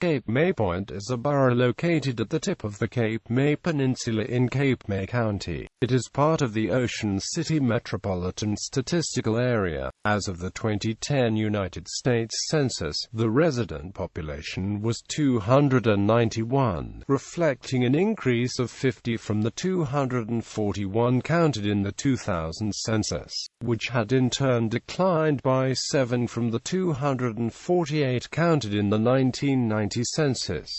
Cape May Point is a borough located at the tip of the Cape May Peninsula in Cape May County. It is part of the Ocean City Metropolitan Statistical Area. As of the 2010 United States Census, the resident population was 291, reflecting an increase of 50 from the 241 counted in the 2000 census, which had in turn declined by 7 from the 248 counted in the 1990 census.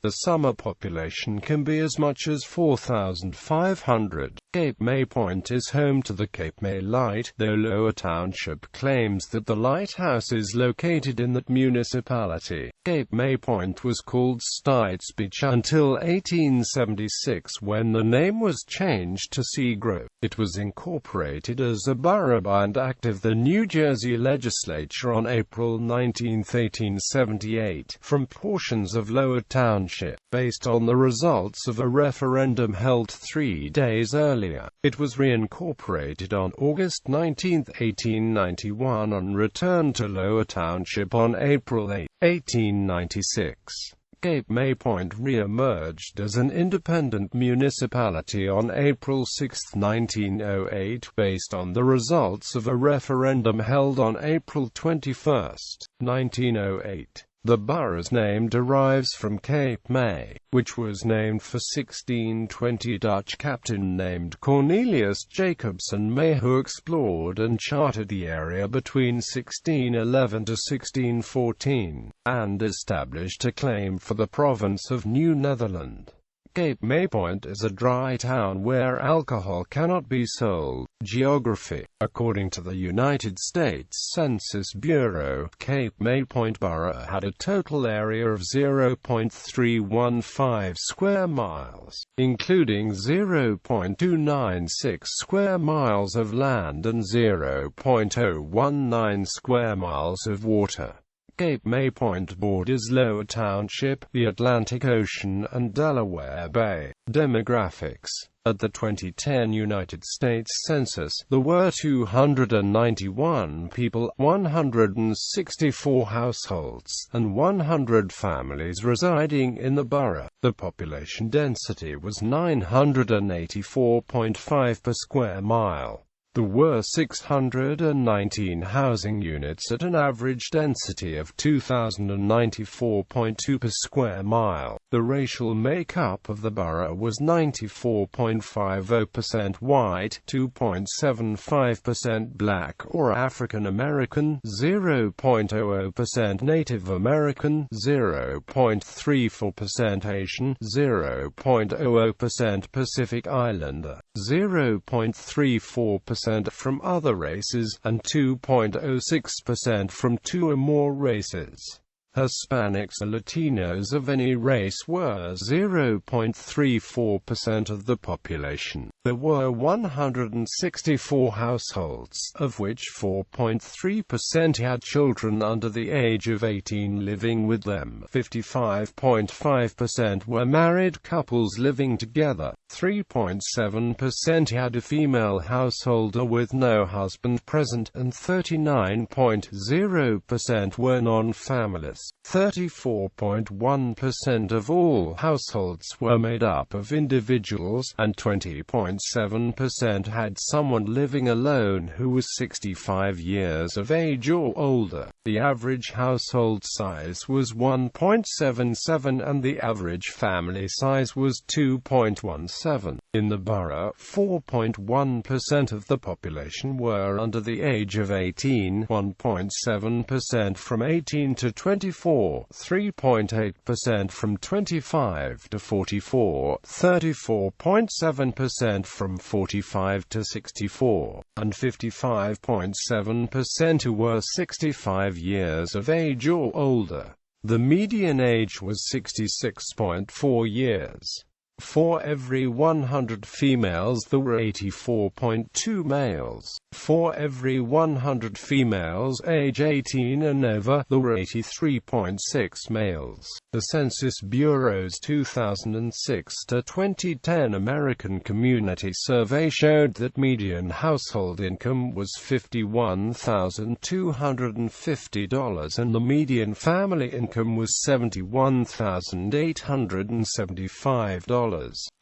The summer population can be as much as 4,500. Cape May Point is home to the Cape May Light, though Lower Township claims that the lighthouse is located in that municipality. Cape May Point was called Stites Beach until 1876, when the name was changed to Seagrove. It was incorporated as a borough by an act of the New Jersey legislature on April 19, 1878, from portions of Lower Township, based on the results of a referendum held 3 days earlier. It was reincorporated on August 19, 1891 and returned to Lower Township on April 8, 1896. Cape May Point re-emerged as an independent municipality on April 6, 1908, based on the results of a referendum held on April 21, 1908. The borough's name derives from Cape May, which was named for 1620 Dutch captain named Cornelius Jacobson May, who explored and charted the area between 1611 to 1614, and established a claim for the province of New Netherland. Cape May Point is a dry town where alcohol cannot be sold. Geography. According to the United States Census Bureau, Cape May Point Borough had a total area of 0.315 square miles, including 0.296 square miles of land and 0.019 square miles of water. Cape May Point borders Lower Township, the Atlantic Ocean and Delaware Bay. Demographics. At the 2010 United States Census, there were 291 people, 164 households, and 100 families residing in the borough. The population density was 984.5 per square mile. There were 619 housing units at an average density of 2,094.2 per square mile. The racial makeup of the borough was 94.50% white, 2.75% black or African American, 0.00% Native American, 0.34% Asian, 0.00% Pacific Islander, 0.34% from other races, and 2.06% from 2 or more races. Hispanics and Latinos of any race were 0.34% of the population. There were 164 households, of which 4.3% had children under the age of 18 living with them. 55.5% were married couples living together. 3.7% had a female householder with no husband present, and 39.0% were non-families. 34.1% of all households were made up of individuals, and 20.7% had someone living alone who was 65 years of age or older. The average household size was 1.77 and the average family size was 2.17. In the borough, 4.1% of the population were under the age of 18, 1.7% from 18 to 24, 3.8% from 25 to 44, 34.7% from 45 to 64, and 55.7% who were 65 years of age or older. The median age was 66.4 years. For every 100 females there were 84.2 males. For every 100 females age 18 and over, there were 83.6 males. The Census Bureau's 2006 to 2010 American Community Survey showed that median household income was $51,250 and the median family income was $71,875.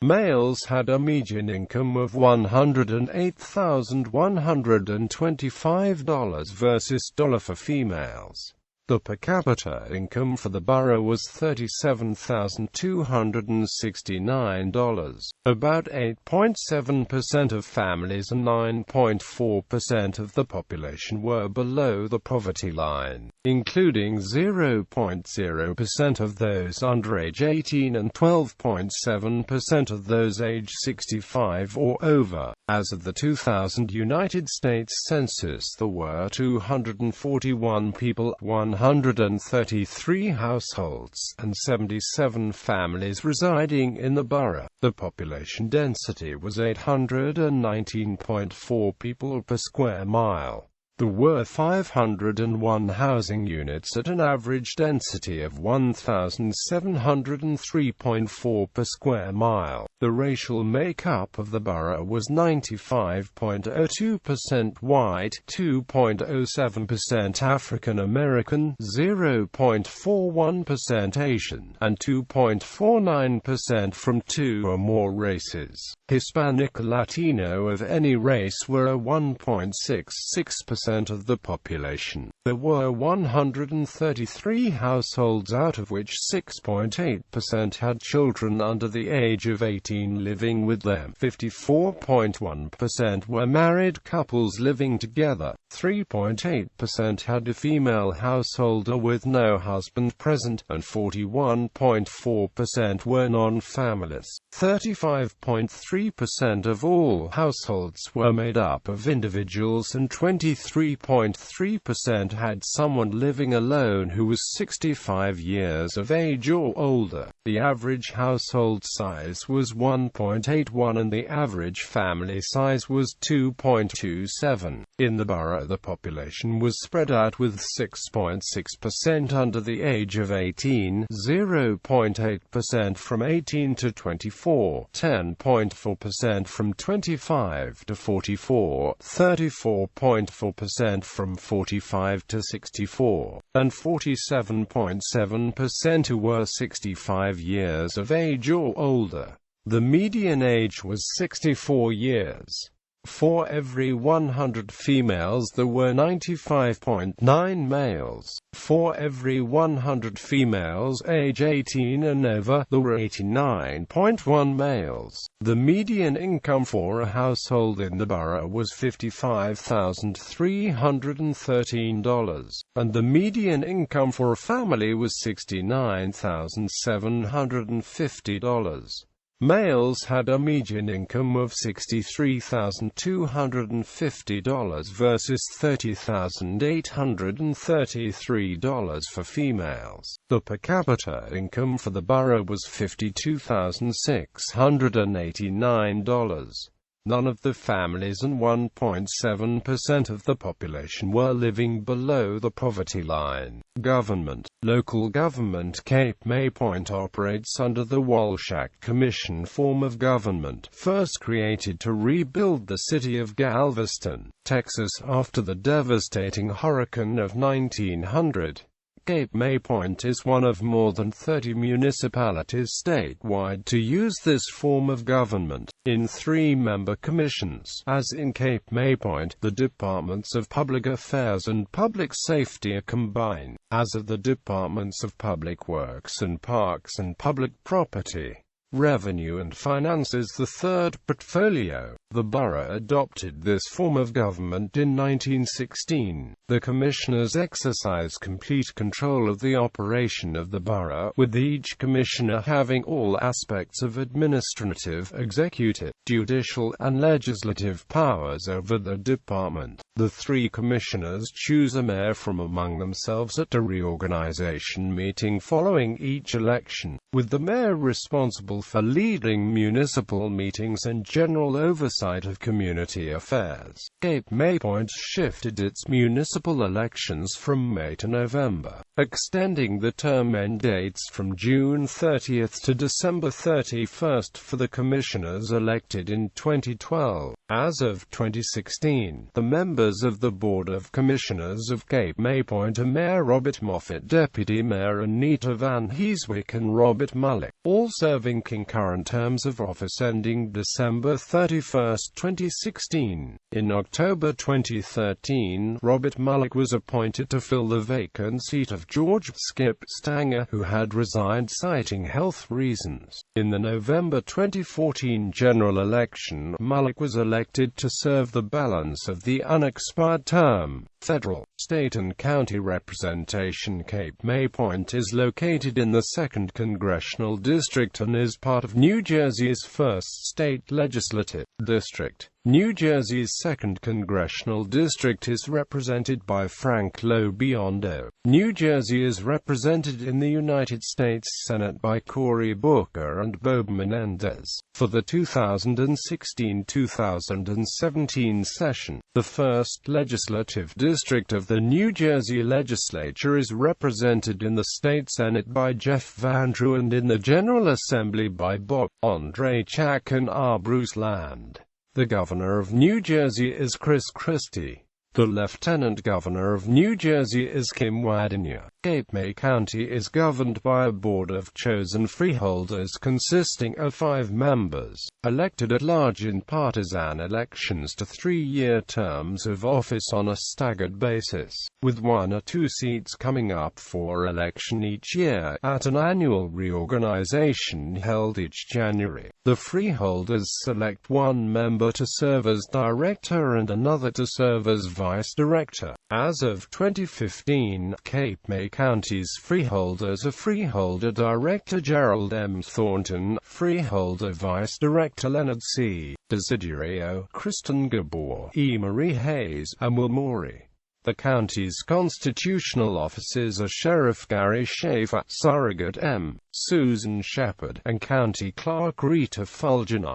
Males had a median income of $108,125 versus $1 for females. The per capita income for the borough was $37,269. About 8.7% of families and 9.4% of the population were below the poverty line, including 0.0% of those under age 18 and 12.7% of those age 65 or over. As of the 2000 United States Census, there were 241 people, 133 households, and 77 families residing in the borough. The population density was 819.4 people per square mile. There were 501 housing units at an average density of 1,703.4 per square mile. The racial makeup of the borough was 95.02% white, 2.07% African American, 0.41% Asian, and 2.49% from two or more races. Hispanic or Latino of any race were 1.66% of the population. There were 133 households, out of which 6.8% had children under the age of 18 living with them. 54.1% were married couples living together. 3.8% had a female householder with no husband present, and 41.4% were non-families. 35.3% of all households were made up of individuals, and 23.3% had someone living alone who was 65 years of age or older. The average household size was 1.81 and the average family size was 2.27. In the borough, the population was spread out with 6.6% under the age of 18, 0.8% from 18 to 24, 10.4% from 25 to 44, 34.4% from 45 to 64, and 47.7% who were 65 years of age or older. The median age was 64 years. For every 100 females there were 95.9 males. For every 100 females age 18 and over, there were 89.1 males. The median income for a household in the borough was $55,313, and the median income for a family was $69,750. Males had a median income of $63,250 versus $30,833 for females. The per capita income for the borough was $52,689. None of the families and 1.7% of the population were living below the poverty line. Government. Local government. Cape May Point operates under the Walsh Act Commission form of government, first created to rebuild the city of Galveston, Texas, after the devastating hurricane of 1900. Cape May Point is one of more than 30 municipalities statewide to use this form of government, in 3-member commissions. As in Cape May Point, the Departments of Public Affairs and Public Safety are combined. As of the Departments of Public Works and Parks and Public Property, Revenue and Finance is the third portfolio. The borough adopted this form of government in 1916. The commissioners exercise complete control of the operation of the borough, with each commissioner having all aspects of administrative, executive, judicial, and legislative powers over the department. The three commissioners choose a mayor from among themselves at a reorganization meeting following each election, with the mayor responsible for leading municipal meetings and general oversight of community affairs. Cape May Point shifted its municipal elections from May to November, extending the term end dates from June 30 to December 31 for the commissioners elected in 2012. As of 2016, the members of the Board of Commissioners of Cape May Point are Mayor Robert Moffat, Deputy Mayor Anita Van Heeswick and Robert Mullick, all serving concurrent terms of office ending December 31, 2016. In October 2013, Robert Mullick was appointed to fill the vacant seat of George "Skip" Stanger, who had resigned citing health reasons. In the November 2014 general election, Mullick was elected to serve the balance of the unexpired term. Federal, state and county representation. Cape May Point is located in the 2nd Congressional District and is part of New Jersey's 1st state legislative district. New Jersey's 2nd Congressional District is represented by Frank LoBiondo. New Jersey is represented in the United States Senate by Cory Booker and Bob Menendez. For the 2016-2017 session, the 1st Legislative District of the New Jersey Legislature is represented in the State Senate by Jeff Vandrew and in the General Assembly by Bob Ondrejchak and R. Bruce Land. The Governor of New Jersey is Chris Christie. The Lieutenant Governor of New Jersey is Kim Wadenia. Cape May County is governed by a board of chosen freeholders consisting of 5 members, elected at large in partisan elections to 3-year terms of office on a staggered basis, with 1 or 2 seats coming up for election each year, at an annual reorganization held each January. The freeholders select 1 member to serve as director and another to serve as vice director. As of 2015, Cape May County's freeholders are Freeholder Director Gerald M. Thornton, Freeholder Vice Director Leonard C. Desiderio, Kristen Gabor, E. Marie Hayes, and Will Morey. The county's constitutional officers are Sheriff Gary Schaefer, Surrogate M. Susan Shepard, and County Clerk Rita Fulgen.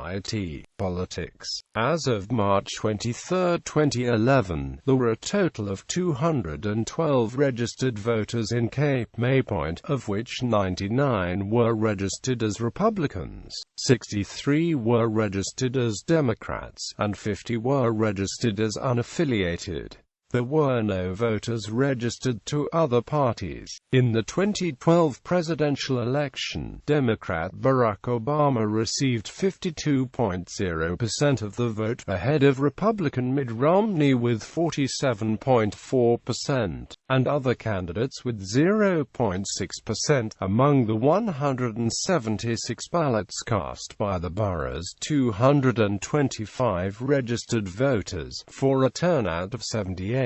Politics. As of March 23, 2011, there were a total of 212 registered voters in Cape May Point, of which 99 were registered as Republicans, 63 were registered as Democrats, and 50 were registered as unaffiliated. There were no voters registered to other parties. In the 2012 presidential election, Democrat Barack Obama received 52.0% of the vote, ahead of Republican Mitt Romney with 47.4%, and other candidates with 0.6%. Among the 176 ballots cast by the borough's 225 registered voters, for a turnout of 78.2%.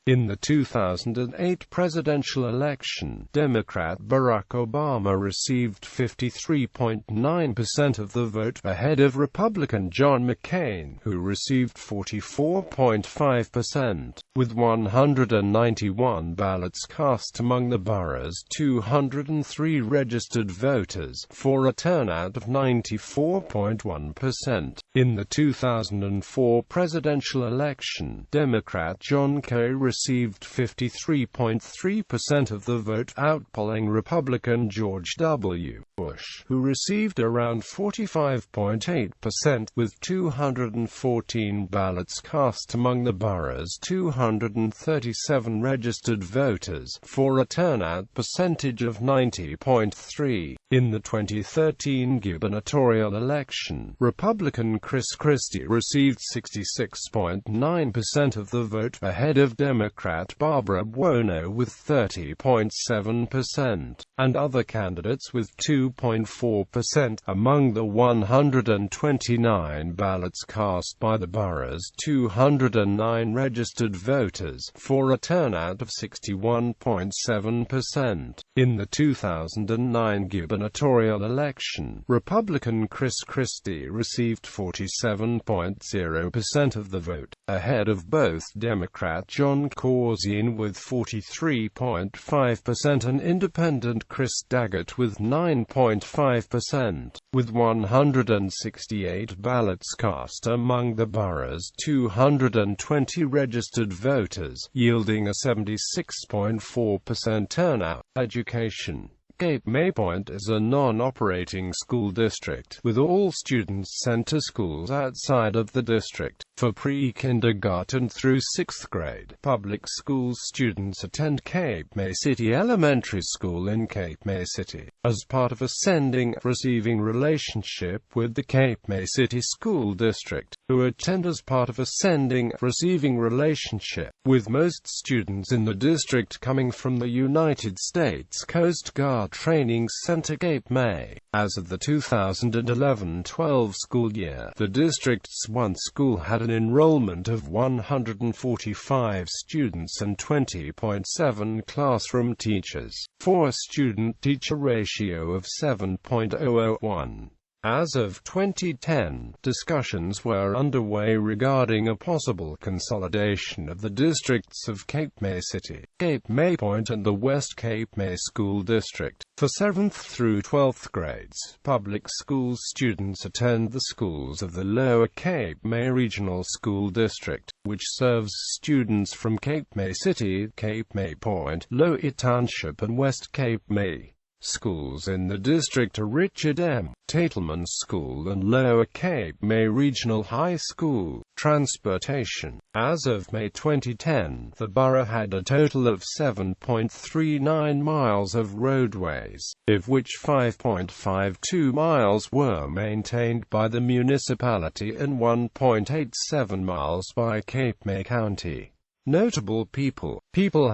In the 2008 presidential election, Democrat Barack Obama received 53.9% of the vote, ahead of Republican John McCain, who received 44.5%. With 191 ballots cast among the borough's 203 registered voters, for a turnout of 94.1%. In the 2004 presidential election, Democrat John Kerry received 53.3% of the vote, outpolling Republican George W. Bush, who received around 45.8%, with 214 ballots cast among the borough's 237 registered voters, for a turnout percentage of 90.3%. In the 2013 gubernatorial election, Republican Chris Christie received 66.9% 30% of the vote, ahead of Democrat Barbara Buono with 30.7%, and other candidates with 2.4%. Among the 129 ballots cast by the borough's 209 registered voters, for a turnout of 61.7%. In the 2009 gubernatorial election, Republican Chris Christie received 47.0% of the vote, ahead of both Democrat John Corzine with 43.5% and Independent Chris Daggett with 9.5%, with 168 ballots cast among the borough's 220 registered voters, yielding a 76.4% turnout. Education. Cape May Point is a non-operating school district, with all students sent to schools outside of the district. For pre-kindergarten through 6th grade, public school students attend Cape May City Elementary School in Cape May City, as part of a sending-receiving relationship with the Cape May City School District, who attend as part of a sending-receiving relationship, with most students in the district coming from the United States Coast Guard Training Center Cape May. As of the 2011-12 school year, the district's one school had an enrollment of 145 students and 20.7 classroom teachers, for a student-teacher ratio of 7.001. As of 2010, discussions were underway regarding a possible consolidation of the districts of Cape May City, Cape May Point and the West Cape May School District. For 7th through 12th grades, public school students attend the schools of the Lower Cape May Regional School District, which serves students from Cape May City, Cape May Point, Lower Township and West Cape May. Schools in the district are Richard M. Tatelman School and Lower Cape May Regional High School. Transportation. As of May 2010, the borough had a total of 7.39 miles of roadways, of which 5.52 miles were maintained by the municipality and 1.87 miles by Cape May County. Notable people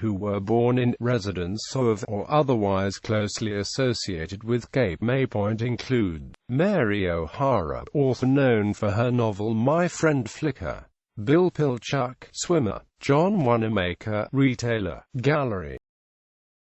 who were born in, residence of, or otherwise closely associated with Cape May Point include Mary O'Hara, author known for her novel My Friend Flicker; Bill Pilchuck, swimmer; John Wanamaker, retailer, gallery.